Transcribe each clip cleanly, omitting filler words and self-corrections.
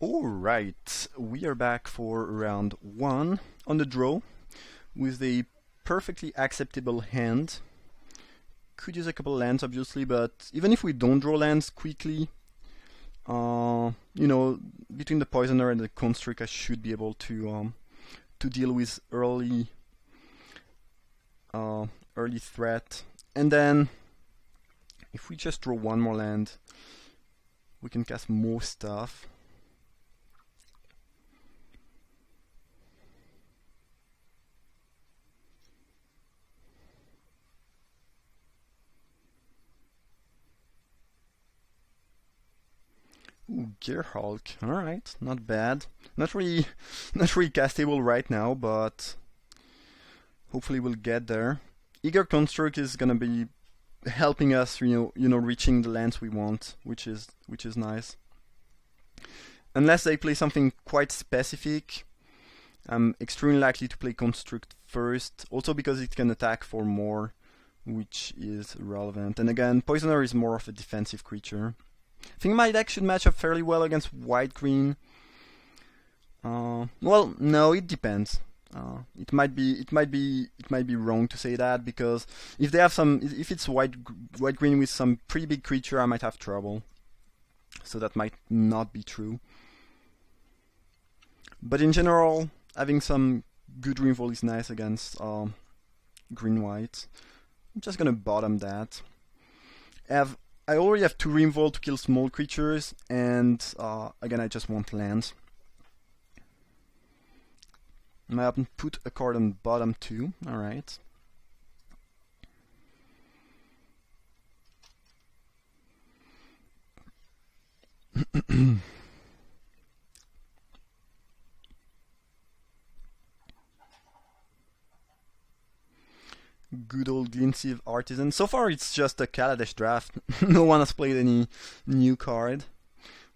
Alright, we are back for round 1 on the draw with a perfectly acceptable hand. Could use a couple lands obviously, but even if we don't draw lands quickly, between the Poisoner and the Constrict I should be able to deal with early threat. And then if we just draw one more land, we can cast more stuff. Ooh, Gearhulk, alright, not bad. Not really castable right now, but hopefully we'll get there. Eager Construct is gonna be helping us, reaching the lands we want, which is nice. Unless they play something quite specific, I'm extremely likely to play Construct first, also because it can attack for more, which is relevant. And again, Poisoner is more of a defensive creature. I think my deck should match up fairly well against white-green. Well, no, it depends. It might be wrong to say that, because if it's white-green with some pretty big creature, I might have trouble. So that might not be true. But in general, having some good removal is nice against green-white. I'm just gonna bottom that. I already have 2 removal to kill small creatures, and again I just want lands. I happen to put a card on bottom 2, alright. Good old Glinsive Artisan. So far it's just a Kaladesh draft. No one has played any new card.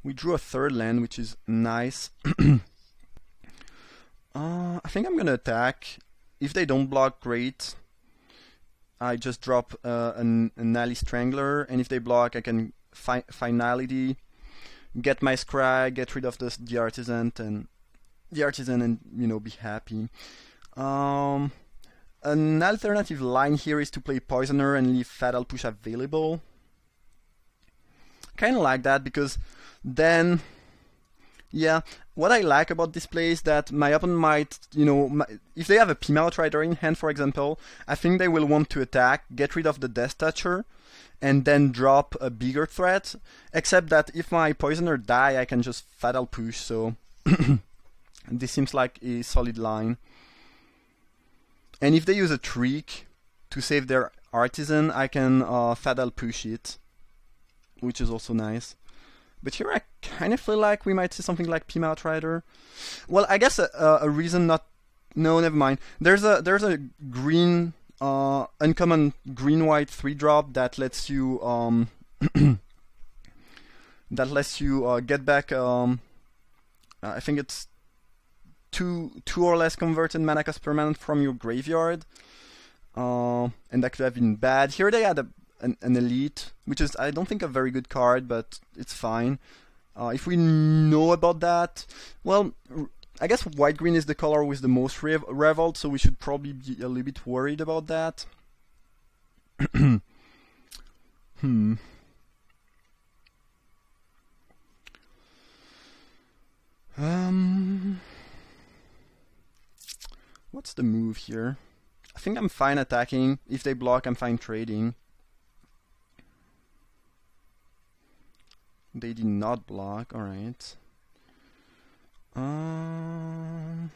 We drew a 3rd land, which is nice. I think I'm gonna attack. If they don't block, great. I just drop an Alley Strangler, and if they block, I can Finality, get my Scry, get rid of the Artisan, and be happy. An alternative line here is to play Poisoner and leave Fatal Push available. Kinda like that, because then, yeah, what I like about this play is that my opponent might, if they have a P-Mouth Rider in hand, for example, I think they will want to attack, get rid of the Death Toucher, and then drop a bigger threat, except that if my Poisoner die, I can just Fatal Push, so this seems like a solid line. And if they use a trick to save their Artisan, I can Fatal Push it, which is also nice. But here I kind of feel like we might see something like P-Mouth Rider. Well, I guess a reason not... No, never mind. There's a green, uncommon green-white 3-drop that lets you get back. I think it's two or less converted mana cost permanent from your graveyard, and that could have been bad. Here they had an Elite, which is, I don't think, a very good card, but it's fine. If we know about that, well, I guess white-green is the color with the most Revolt, so we should probably be a little bit worried about that. What's the move here? I think I'm fine attacking. If they block, I'm fine trading. They did not block, alright. I'm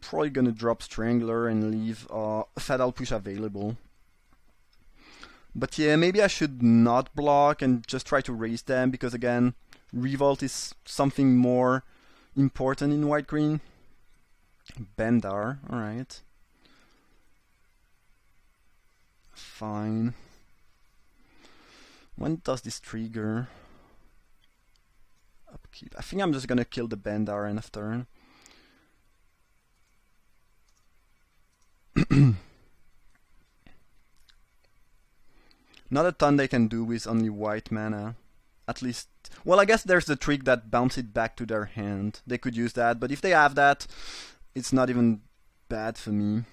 probably gonna drop Strangler and leave Fatal Push available. But yeah, maybe I should not block and just try to raise them, because again, Revolt is something more important in white-green. Bendar, alright. Fine. When does this trigger? Upkeep. I think I'm just gonna kill the Bendar end of turn. Not a ton they can do with only white mana. at least. Well, I guess there's the trick that bounce it back to their hand. They could use that, but if they have that, it's not even bad for me.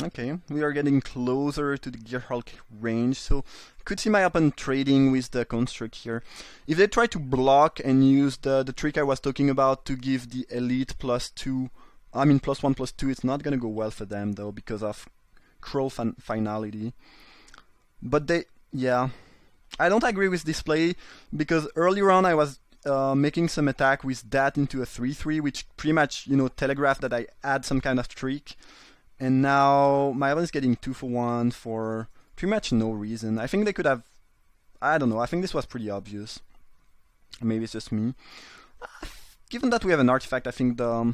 Okay, we are getting closer to the Gearhulk range, so could see my opponent trading with the construct here. If they try to block and use the trick I was talking about to give the elite +2, I mean +1/+2, it's not gonna go well for them though because of Crawl Finality. But yeah, I don't agree with this play because earlier on I was making some attack with that into a 3/3, which pretty much telegraphed that I had some kind of trick. And now my opponent is getting 2 for 1 for pretty much no reason. I think they could have. I don't know. I think this was pretty obvious. Maybe it's just me. Given that we have an artifact, I think the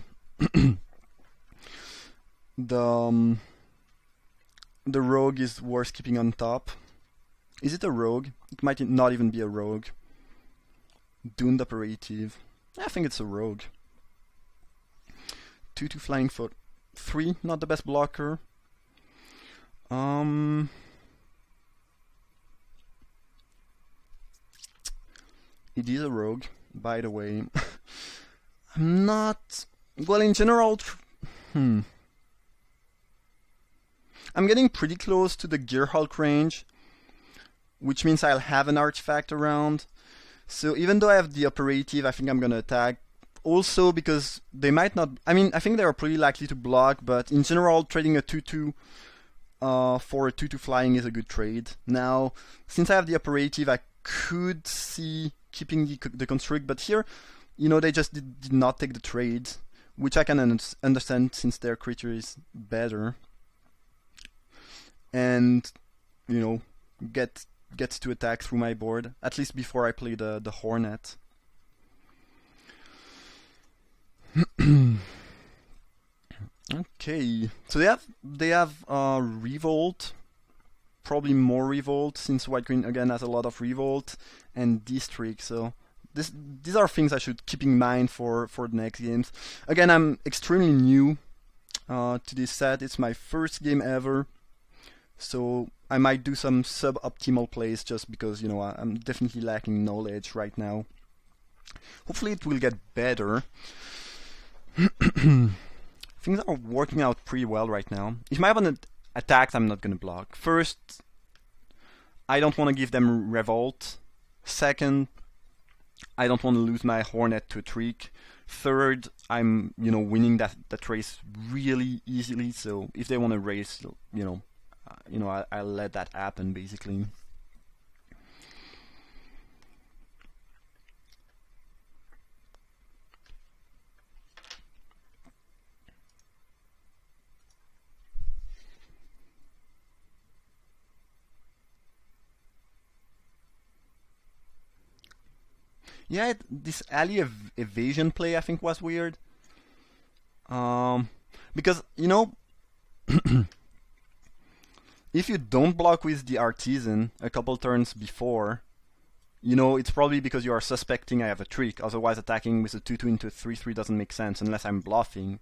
rogue is worth keeping on top. Is it a rogue? It might not even be a rogue. Doomed operative. I think it's a rogue. 2/2 flying foot. 3, not the best blocker. It is a rogue, by the way. I'm not. Well, in general, I'm getting pretty close to the Gearhulk range, which means I'll have an artifact around. So even though I have the operative, I think I'm gonna attack. Also because they might not. I mean, I think they are pretty likely to block, but in general, trading a 2/2 for a 2/2 flying is a good trade. Now, since I have the operative, I could see keeping the construct, but here, they just did not take the trade, which I can understand since their creature is better, and gets to attack through my board at least before I play the Hornet. Okay, so they have Revolt, probably more Revolt since White Green again has a lot of Revolt and District. So these are things I should keep in mind for the next games. Again, I'm extremely new to this set. It's my first game ever, so I might do some suboptimal plays just because I'm definitely lacking knowledge right now. Hopefully, it will get better. Things are working out pretty well right now. If my opponent attacks, I'm not going to block. First, I don't want to give them Revolt. Second, I don't want to lose my Hornet to a trick. Third, I'm winning that race really easily. So if they want to race, I'll let that happen basically. Yeah, this alley evasion play I think was weird. Because if you don't block with the Artisan a couple turns before, it's probably because you are suspecting I have a trick. Otherwise, attacking with a 2/2 into a 3/3 doesn't make sense unless I'm bluffing.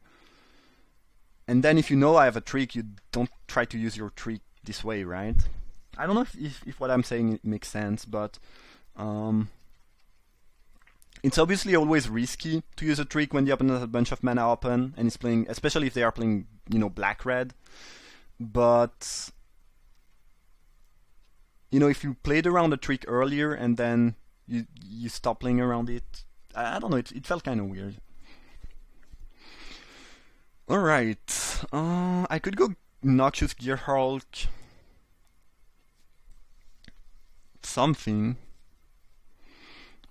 And then if you know I have a trick, you don't try to use your trick this way, right? I don't know if what I'm saying makes sense, but it's obviously always risky to use a trick when the opponent has a bunch of mana open and is playing, especially if they are playing, black-red. But if you played around the trick earlier and then you stop playing around it, I don't know. It felt kind of weird. All right, I could go Noxious Gearhulk. Something.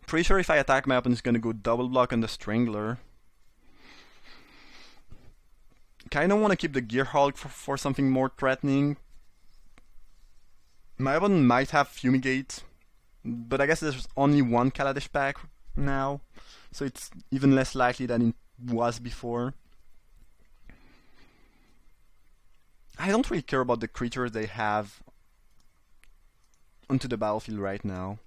Pretty sure if I attack, my opponent is gonna go double block on the Strangler. Kinda wanna keep the Gearhulk for something more threatening. My opponent might have Fumigate, but I guess there's only one Kaladesh pack now, so it's even less likely than it was before. I don't really care about the creatures they have onto the battlefield right now.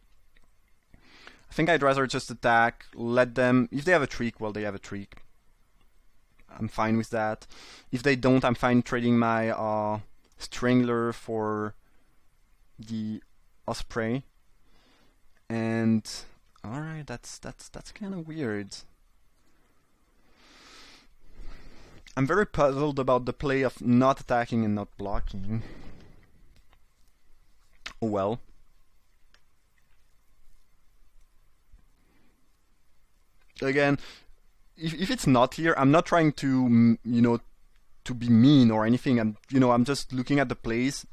I think I'd rather just attack, let them. If they have a trick, well, they have a trick. I'm fine with that. If they don't, I'm fine trading my Strangler for the Osprey. And alright, that's kind of weird. I'm very puzzled about the play of not attacking and not blocking. Oh well. Again, if it's not clear, I'm not trying to, to be mean or anything. I'm just looking at the plays,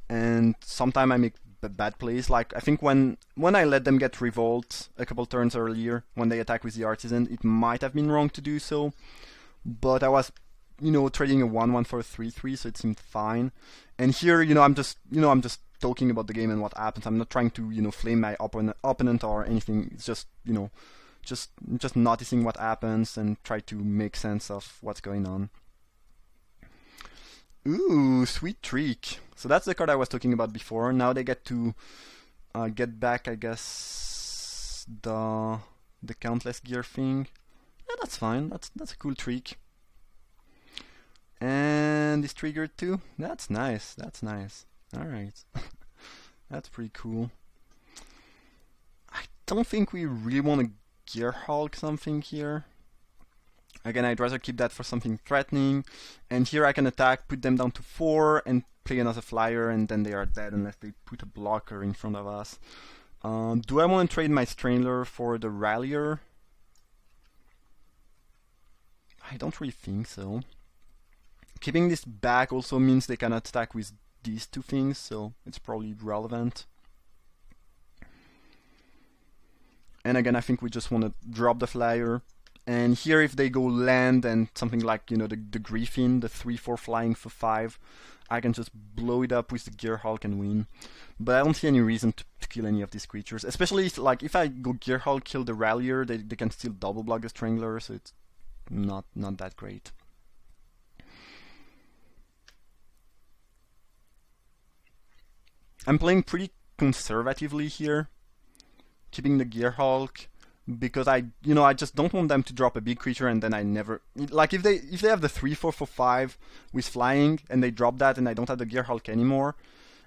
and sometimes I make bad plays. Like I think when I let them get Revolt a couple turns earlier, when they attack with the Artisan, it might have been wrong to do so. But I was, trading a 1/1 for a 3/3, so it seemed fine. And here, I'm just talking about the game and what happens. I'm not trying to, flame my opponent or anything. It's just, just noticing what happens and try to make sense of what's going on. Ooh, sweet trick. So that's the card I was talking about before. Now they get to get back, I guess, the countless gear thing. Yeah, that's fine. That's a cool trick. And it's triggered too. That's nice. That's nice. All right, that's pretty cool. I don't think we really want to Gear Hulk something here. Again, I'd rather keep that for something threatening. And here I can attack, put them down to 4, and play another flyer, and then they are dead unless they put a blocker in front of us. Do I want to trade my Strangler for the Rallier? I don't really think so. Keeping this back also means they cannot attack with these two things, so it's probably relevant. And again, I think we just want to drop the flyer. And here, if they go land and something like, the Griffin, the 3/4 flying for 5, I can just blow it up with the Gear Hulk and win. But I don't see any reason to kill any of these creatures. Especially, if I go Gear Hulk, kill the Rallier, they can still double block the Strangler, so it's not that great. I'm playing pretty conservatively here, keeping the Gear Hulk, because I just don't want them to drop a big creature and then I never, like if they have the 3/4 for 5 with flying and they drop that and I don't have the Gear Hulk anymore,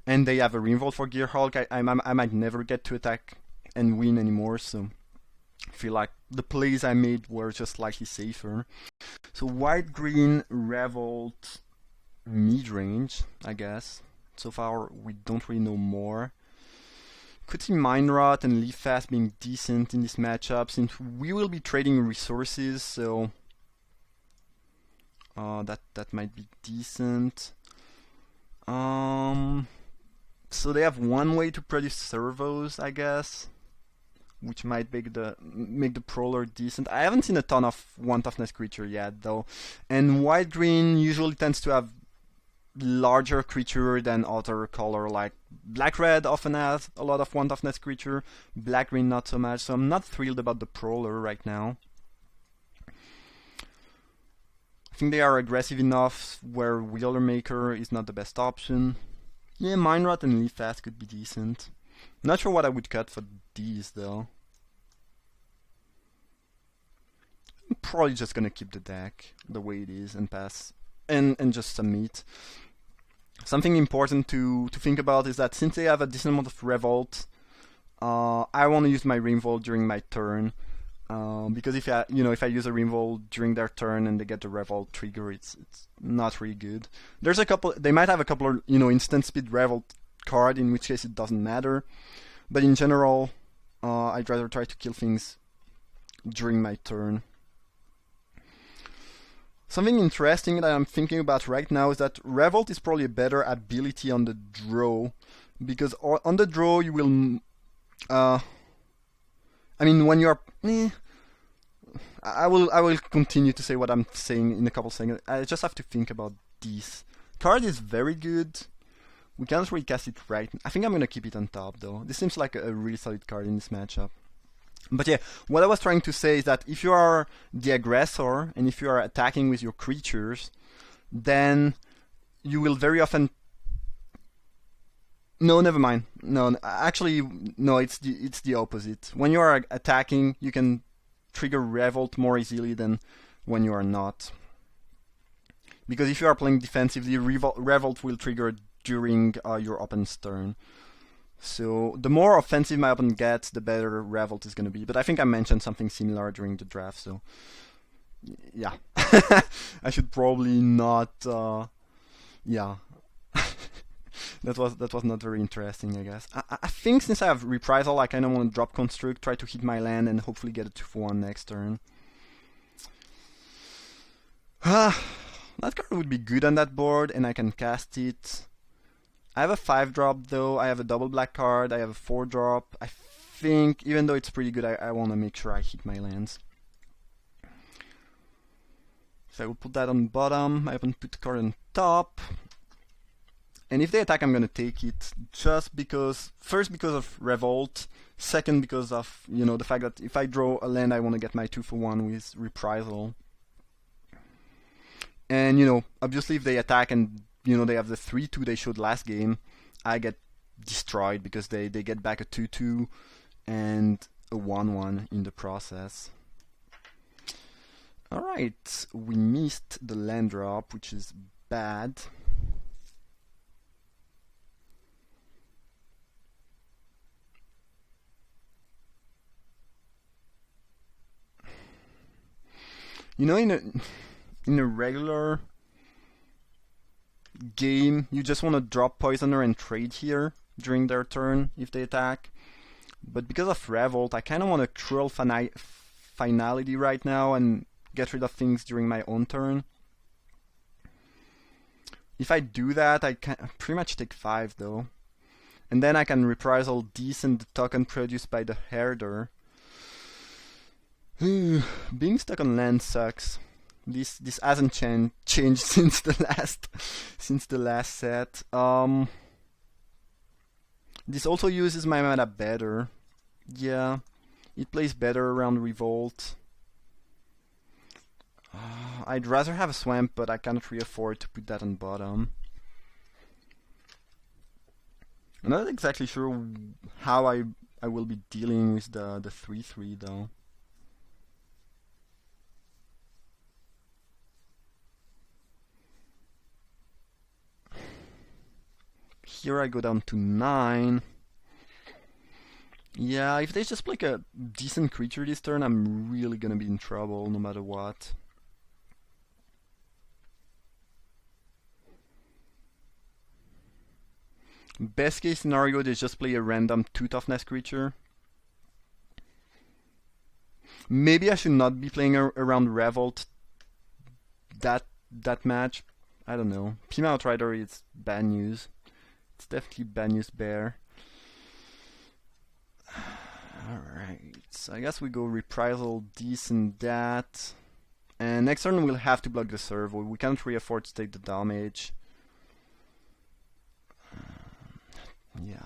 and they have a Revolt for Gear Hulk, I might never get to attack and win anymore. So I feel like the plays I made were just slightly safer. So white green Revolt mid range, I guess. So far we don't really know more. Could see Mind Rot and Leaf Fast being decent in this matchup, since we will be trading resources, so that might be decent. So they have one way to produce servos, I guess, which might make the Prowler decent. I haven't seen a ton of 1 toughness creature yet, though, and white green usually tends to have larger creature than other color, like black red often has a lot of 1 toughness creature, black green not so much, so I'm not thrilled about the Prowler right now. I think they are aggressive enough where Wheeler Maker is not the best option. Yeah, Mind Rot and Leaf Fast could be decent. Not sure what I would cut for these though. I'm probably just gonna keep the deck the way it is and pass and just submit. Something important to think about is that since they have a decent amount of Revolt, I want to use my Revolt during my turn, because if I use a Revolt during their turn and they get the Revolt trigger, it's not really good. There's a couple. They might have a couple of instant speed Revolt card, in which case it doesn't matter. But in general, I'd rather try to kill things during my turn. Something interesting that I'm thinking about right now is that Revolt is probably a better ability on the draw, because on the draw you will, when you're, I will continue to say what I'm saying in a couple seconds. I just have to think about this. Card is very good. We can't really cast it right. I think I'm gonna keep it on top though. This seems like a really solid card in this matchup. But yeah, what I was trying to say is that if you are the aggressor and if you are attacking with your creatures, then you will very often. No, never mind. No, actually, no. It's the opposite. When you are attacking, you can trigger Revolt more easily than when you are not. Because if you are playing defensively, Revolt will trigger during your opponent's turn. So the more offensive my opponent gets, the better Revolt is going to be. But I think I mentioned something similar during the draft, so yeah. I should probably not. Yeah, that was not very interesting, I guess. I think since I have Reprisal, I kind of want to drop Construct, try to hit my land, and hopefully get a 2-for-1 next turn. That card would be good on that board, and I can cast it. I have a 5-drop though, I have a double black card, I have a 4-drop. I think, even though it's pretty good, I want to make sure I hit my lands. So I will put that on bottom, I opponent put the card on top. And if they attack, I'm gonna take it, just because, first because of Revolt, second because of, the fact that if I draw a land, I want to get my 2-for-1 with Reprisal. And, obviously if they attack and, they have the 3-2 they showed last game, I get destroyed because they get back a 2-2 and a 1-1 in the process. Alright, we missed the land drop, which is bad. In a regular game, you just want to drop Poisoner and trade here during their turn if they attack. But because of Revolt, I kind of want to Cruel Finality right now and get rid of things during my own turn. If I do that, I can pretty much take 5 though. And then I can Reprisal Decent the token produced by the Herder. Being stuck on land sucks. This hasn't changed since the last set. This also uses my mana better. Yeah, it plays better around Revolt. I'd rather have a Swamp, but I cannot really afford to put that on bottom. I'm not exactly sure how I will be dealing with the 3-3 though. Here I go down to 9. Yeah, if they just play a decent creature this turn, I'm really gonna be in trouble no matter what. Best case scenario, they just play a random 2 toughness creature. Maybe I should not be playing around Revolt that match. I don't know. Pima Outrider is bad news. It's definitely bad news bear. Alright, so I guess we go Reprisal, Decent, that. And next turn we'll have to block the servo. We can't really afford to take the damage. Yeah.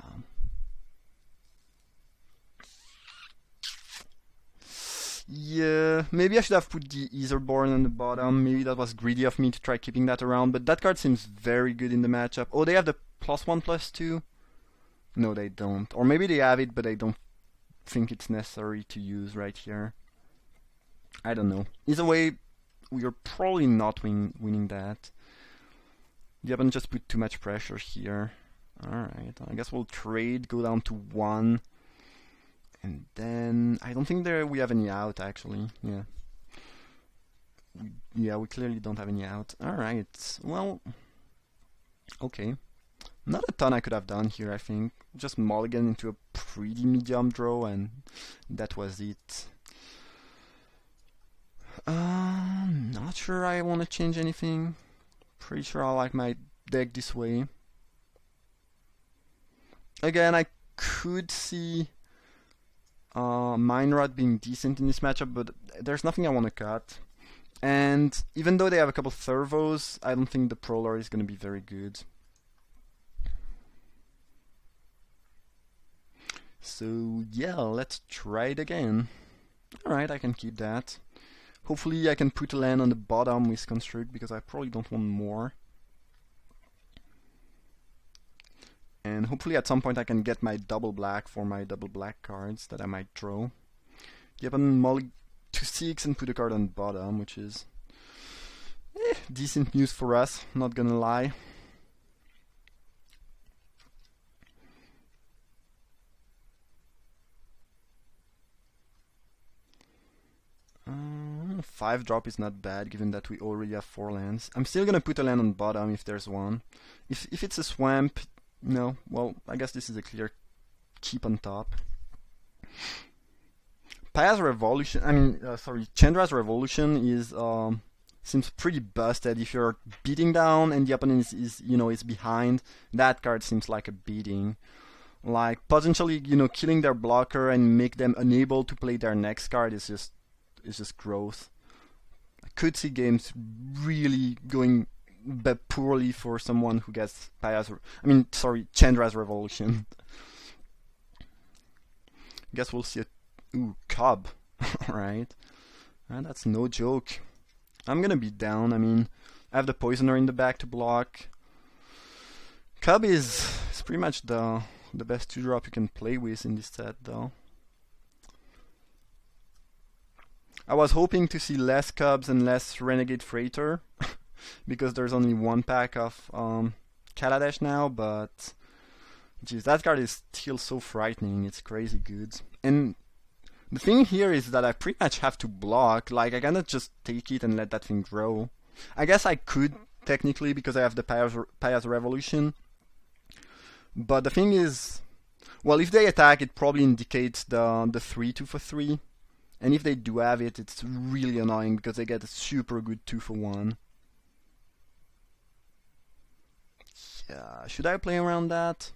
Yeah, maybe I should have put the Aetherborn on the bottom. Maybe that was greedy of me to try keeping that around, but that card seems very good in the matchup. Oh, they have the +1/+2? No, they don't. Or maybe they have it, but I don't think it's necessary to use right here. I don't know. Either way, we are probably not winning that. The opponent just put too much pressure here. Alright, I guess we'll trade, go down to 1. And then, I don't think we have any out, actually. Yeah. We clearly don't have any out. Alright, well, okay. Not a ton I could have done here, I think. Just mulligan into a pretty medium draw, and that was it. Not sure I want to change anything. Pretty sure I like my deck this way. Again, I could see Mind Rot being decent in this matchup, but there's nothing I want to cut. And even though they have a couple servos, I don't think the Prowler is going to be very good. So yeah, let's try it again. Alright, I can keep that. Hopefully I can put a land on the bottom with Construct, because I probably don't want more. And hopefully at some point I can get my double black for my double black cards that I might draw. Yep, and molly to 6 and put a card on the bottom, which is decent news for us, not gonna lie. 5 drop is not bad, given that we already have 4 lands. I'm still gonna put a land on bottom if there's one. If it's a swamp, no, well, I guess this is a clear keep on top. Paya's Revolution, Chandra's Revolution is seems pretty busted. If you're beating down and the opponent is behind, that card seems like a beating. Like potentially, killing their blocker and make them unable to play their next card is just gross. I could see games really going poorly for someone who gets Chandra's Revolution. Guess we'll see a Cub. Alright. That's no joke. I'm gonna be down. I have the Poisoner in the back to block. Cub is pretty much the best 2-drop you can play with in this set, though. I was hoping to see less Cubs and less Renegade Freighter, because there's only one pack of Kaladesh now, but geez, that card is still so frightening, it's crazy good. And the thing here is that I pretty much have to block, like I cannot just take it and let that thing grow. I guess I could, technically, because I have the Paya's Revolution. But the thing is, well, if they attack, it probably indicates the 3-2 for 3. And if they do have it, it's really annoying because they get a super good 2 for 1. Yeah, should I play around that?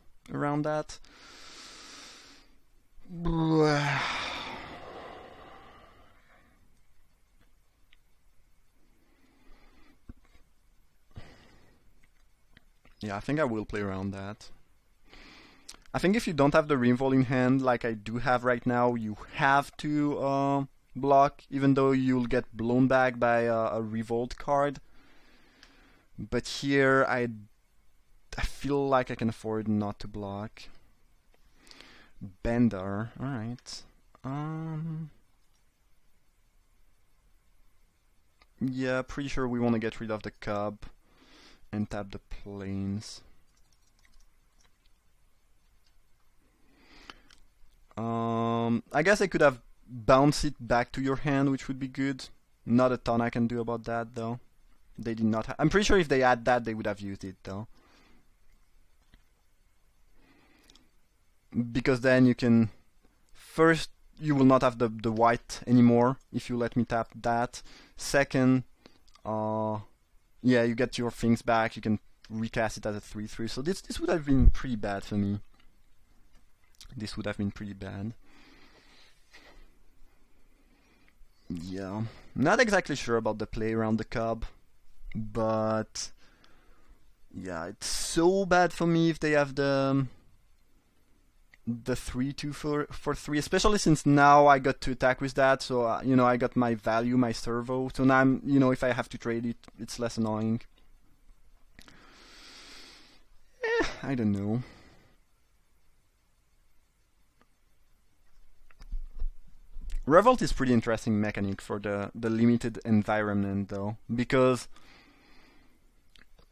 Yeah, I think I will play around that. I think if you don't have the Revolt in hand, like I do have right now, you have to block, even though you'll get blown back by a Revolt card. But here, I feel like I can afford not to block. Bender, alright. Yeah, pretty sure we want to get rid of the Cub and tap the Plains. I guess I could have bounced it back to your hand, which would be good. Not a ton I can do about that, though. They did not. I'm pretty sure if they had that, they would have used it, though. Because then you can... First, you will not have the white anymore if you let me tap that. Second, yeah, you get your things back. You can recast it as a 3/3. So this would have been pretty bad for me. This would have been pretty bad. Yeah, not exactly sure about the play around the Cub, but yeah, it's so bad for me if they have the 3-2 for 3, especially since now I got to attack with that, so I got my value, my servo, so now I'm, if I have to trade it, it's less annoying. I don't know. Revolt is pretty interesting mechanic for the limited environment, though, because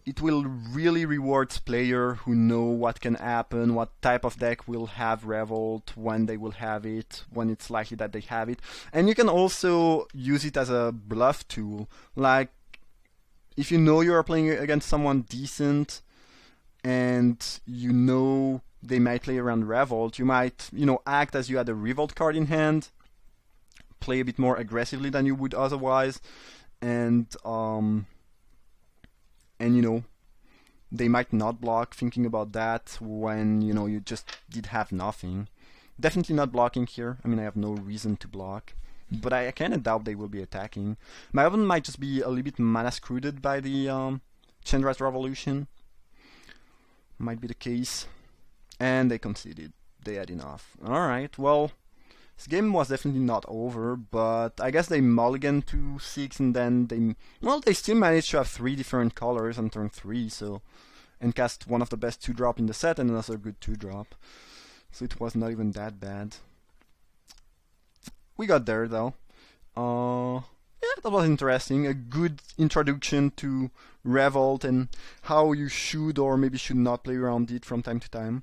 it will really reward players who know what can happen, what type of deck will have Revolt, when they will have it, when it's likely that they have it. And you can also use it as a bluff tool. Like, if you know you are playing against someone decent, and you know they might play around Revolt, you might, act as you had a Revolt card in hand, play a bit more aggressively than you would otherwise, and they might not block, thinking about that when you just did have nothing. Definitely not blocking here. I have no reason to block, but I kind of doubt they will be attacking. My opponent might just be a little bit mana screwed by the Chandra's Revolution. Might be the case, and they conceded. They had enough. All right, well. This game was definitely not over, but I guess they mulliganed to 6, and then they still managed to have 3 different colors on turn 3, and cast one of the best 2-drop in the set and another good 2-drop. So it was not even that bad. We got there, though. Yeah, that was interesting. A good introduction to Revolt and how you should or maybe should not play around it from time to time.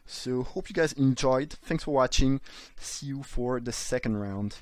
So hope you guys enjoyed. Thanks for watching. See you for the second round.